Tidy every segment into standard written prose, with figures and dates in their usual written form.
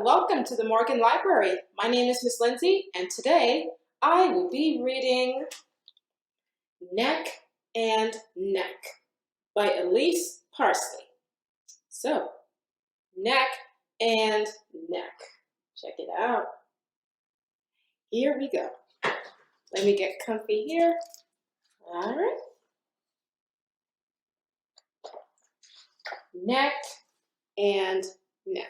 welcome to the Morgan Library. My name is Miss Lindsay, and today I will be reading Neck and Neck by Elise Parsley. So, Neck and Neck. Check it out. Here we go. Let me get comfy here. All right. Neck and Neck.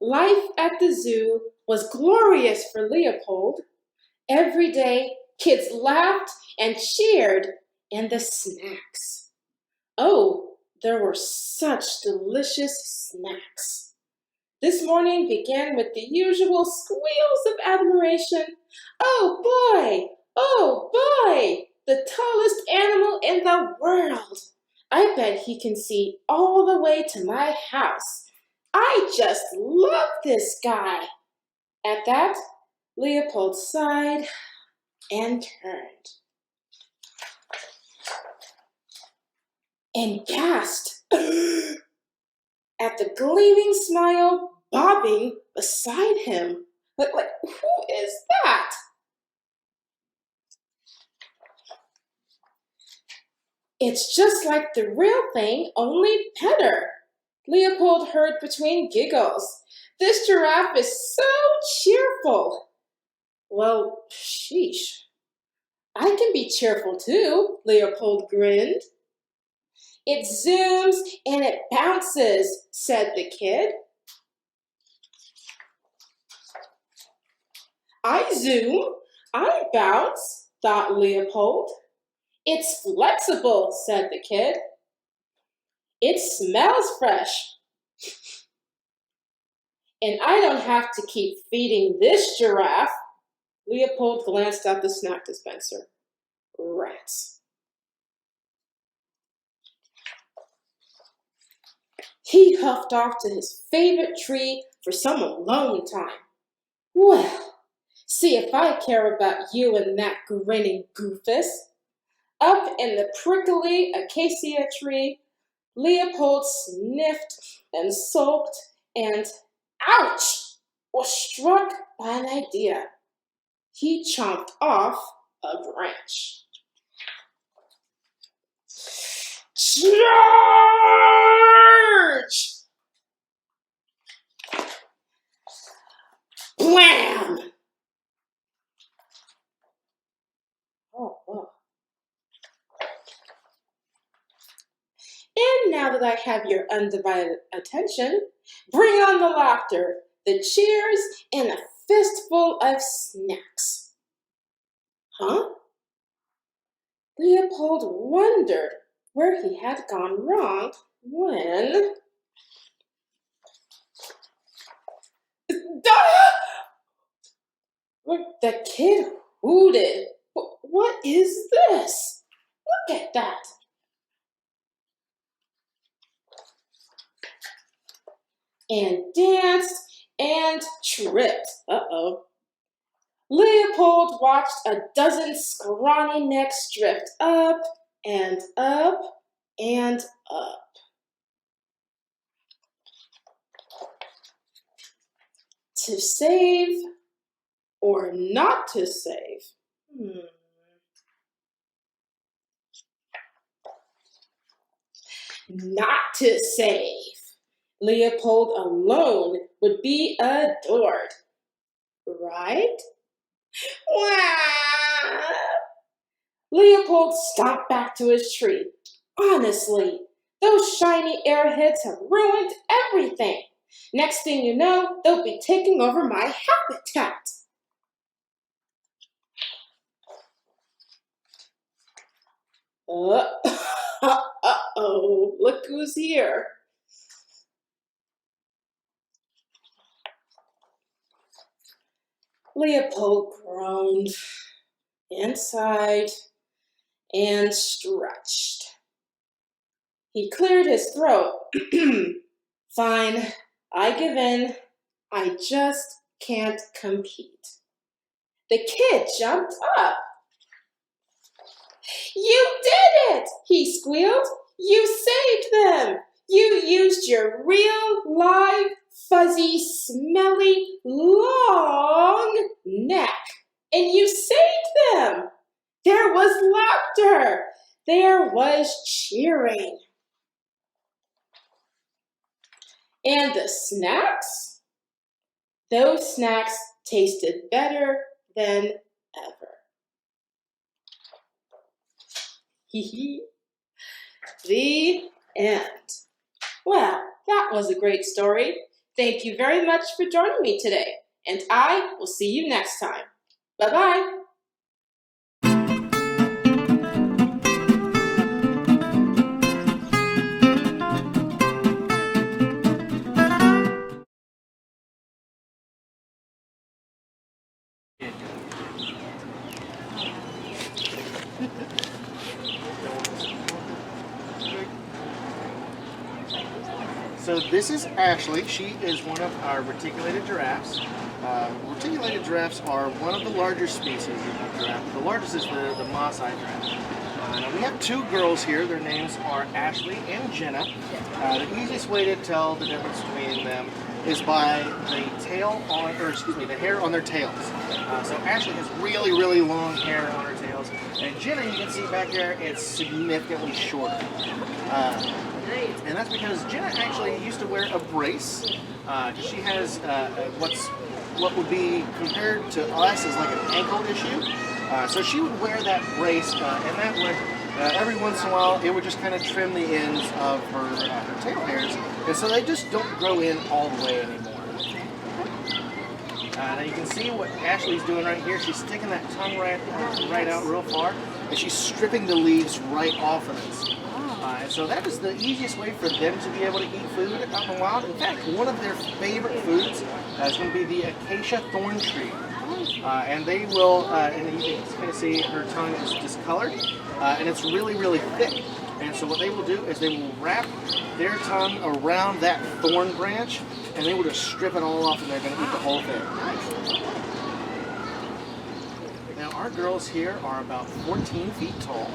Life at the zoo was glorious for Leopold. Every day, kids laughed and cheered, and the snacks. Oh, there were such delicious snacks. This morning began with the usual squeals of admiration. Oh boy! Oh boy! The tallest animal in the world! I bet he can see all the way to my house. I just love this guy. At that, Leopold sighed and turned and gasped at the gleaming smile bobbing beside him. Like, who is that? It's just like the real thing, only better. Leopold heard between giggles. This giraffe is so cheerful. Well, sheesh. I can be cheerful too, Leopold grinned. It zooms and it bounces, said the kid. I zoom, I bounce, thought Leopold. It's flexible, said the kid. It smells fresh. And I don't have to keep feeding this giraffe. Leopold glanced at the snack dispenser. Rats. He huffed off to his favorite tree for some alone time. Well, see if I care about you and that grinning goofus. Up in the prickly acacia tree, Leopold sniffed and sulked and, ouch, was struck by an idea. He chomped off a branch. Charge! Blam! Oh, wow. And now that I have your undivided attention, bring on the laughter, the cheers, and a fistful of snacks. Huh? Leopold wondered where he had gone wrong when... The kid hooted. What is this? Look at that. And danced and tripped. Uh-oh. Leopold watched a dozen scrawny necks drift up and up and up. To save or not to save? Not to save. Leopold alone would be adored, right? Wah! Leopold stomped back to his tree. Honestly, those shiny airheads have ruined everything. Next thing you know, they'll be taking over my habitat. Uh-oh, look who's here. Leopold groaned and sighed and stretched. He cleared his throat. Fine, I give in. I just can't compete. The kid jumped up. You did it, he squealed. You saved them! You used your real, live, fuzzy, smelly, long neck, and you saved them! There was laughter! There was cheering. And the snacks? Those snacks tasted better than ever. The end. Well, that was a great story. Thank you very much for joining me today, and I will see you next time. Bye-bye. So this is Ashley. She is one of our reticulated giraffes. Reticulated giraffes are one of the larger species of giraffe. The largest is the Maasai giraffe. Now we have two girls here. Their names are Ashley and Jenna. The easiest way to tell the difference between them is by the the hair on their tails. So Ashley has really, really long hair on her tails, and Jenna, you can see back here, it's significantly shorter. And that's because Jenna actually used to wear a brace. She has what would be compared to us as like an ankle issue. So she would wear that brace, and that would, every once in a while, it would just kind of trim the ends of her tail hairs. And so they just don't grow in all the way anymore. Now you can see what Ashley's doing right here. She's sticking that tongue right out real far, and she's stripping the leaves right off of it. And so that is the easiest way for them to be able to eat food out in the wild. In fact, one of their favorite foods is going to be the acacia thorn tree. And they will, and you can kind of see her tongue is discolored, and it's really, really thick. And so what they will do is they will wrap their tongue around that thorn branch, and they will just strip it all off, and they're going to eat the whole thing. Now our girls here are about 14 feet tall.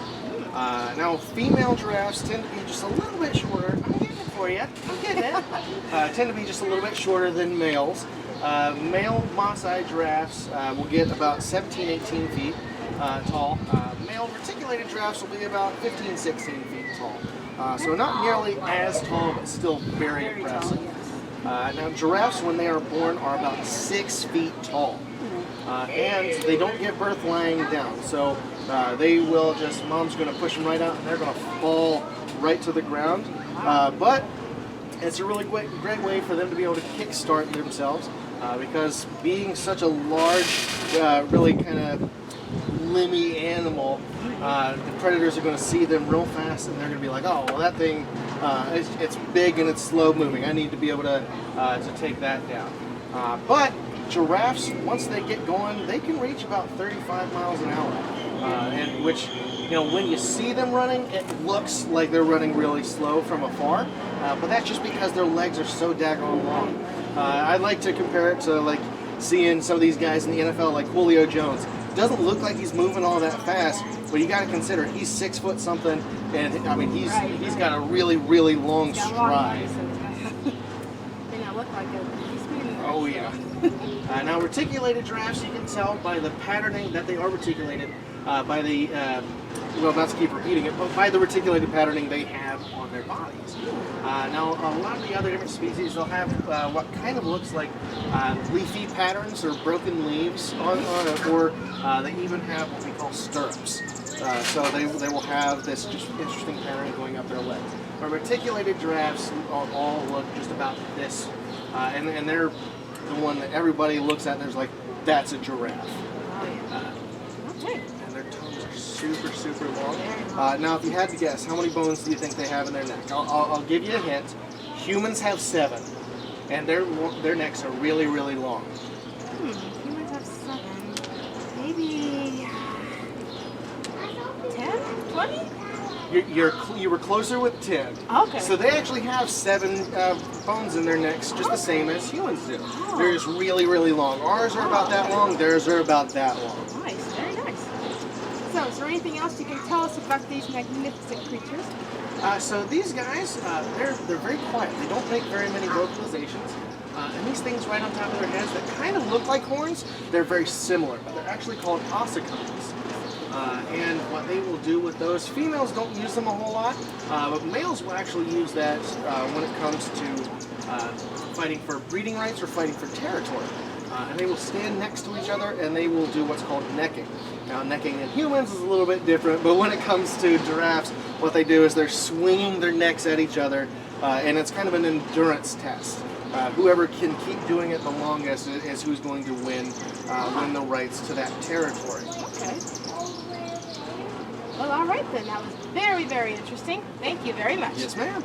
Now female giraffes tend to be just a little bit shorter. I'm getting it for you. I'm getting it. Tend to be just a little bit shorter than males. Male Maasai giraffes will get about 17, 18 feet tall. Male reticulated giraffes will be about 15, 16 feet tall. So not nearly as tall, but still very impressive. Now giraffes, when they are born, are about 6 feet tall. And they don't give birth lying down. So they will just, mom's going to push them right out, and they're going to fall right to the ground. But it's a really great way for them to be able to kickstart themselves, because being such a large, really kind of limby animal, the predators are going to see them real fast, and they're going to be like, oh, well, that thing, it's big and it's slow moving. I need to be able to take that down. But giraffes, once they get going, they can reach about 35 miles an hour, and which, you know, when you see them running, it looks like they're running really slow from afar, but that's just because their legs are so daggone long. I like to compare it to like seeing some of these guys in the NFL, like Julio Jones. Doesn't look like he's moving all that fast, but you got to consider he's 6 foot something, and I mean he's got a really, really long stride. They not look like it. Oh yeah. Now reticulated giraffes, you can tell by the patterning that they are reticulated, by the, well, not to keep repeating it, but by the reticulated patterning they have on their bodies. Now a lot of the other different species, they'll have what kind of looks like leafy patterns or broken leaves on it, or they even have what we call stirrups. So they will have this just interesting pattern going up their legs. But reticulated giraffes all look just about this, and they're the one that everybody looks at and there's like, that's a giraffe. Okay. And their tongues are super, super long. Now, if you had to guess, how many bones do you think they have in their neck? I'll give you a hint. Humans have 7, and their necks are really, really long. Humans have 7. Maybe 10? 20? You were closer with 10. Okay. So they actually have 7 bones in their necks, just the same as humans do. Oh. They're just really, really long. Ours are about that long. Theirs are about that long. Nice. Very nice. So know, is there anything else you can tell us about these magnificent creatures? So these guys, they're very quiet. They don't make very many vocalizations. And these things right on top of their heads that kind of look like horns, they're very similar. They're actually called ossicones. And what they will do with those, females don't use them a whole lot, but males will actually use that when it comes to fighting for breeding rights or fighting for territory. And they will stand next to each other and they will do what's called necking. Now, necking in humans is a little bit different, but when it comes to giraffes, what they do is they're swinging their necks at each other, and it's kind of an endurance test. Whoever can keep doing it the longest is who's going to win the rights to that territory. Okay. Well, all right then. That was very, very interesting. Thank you very much. Yes, ma'am.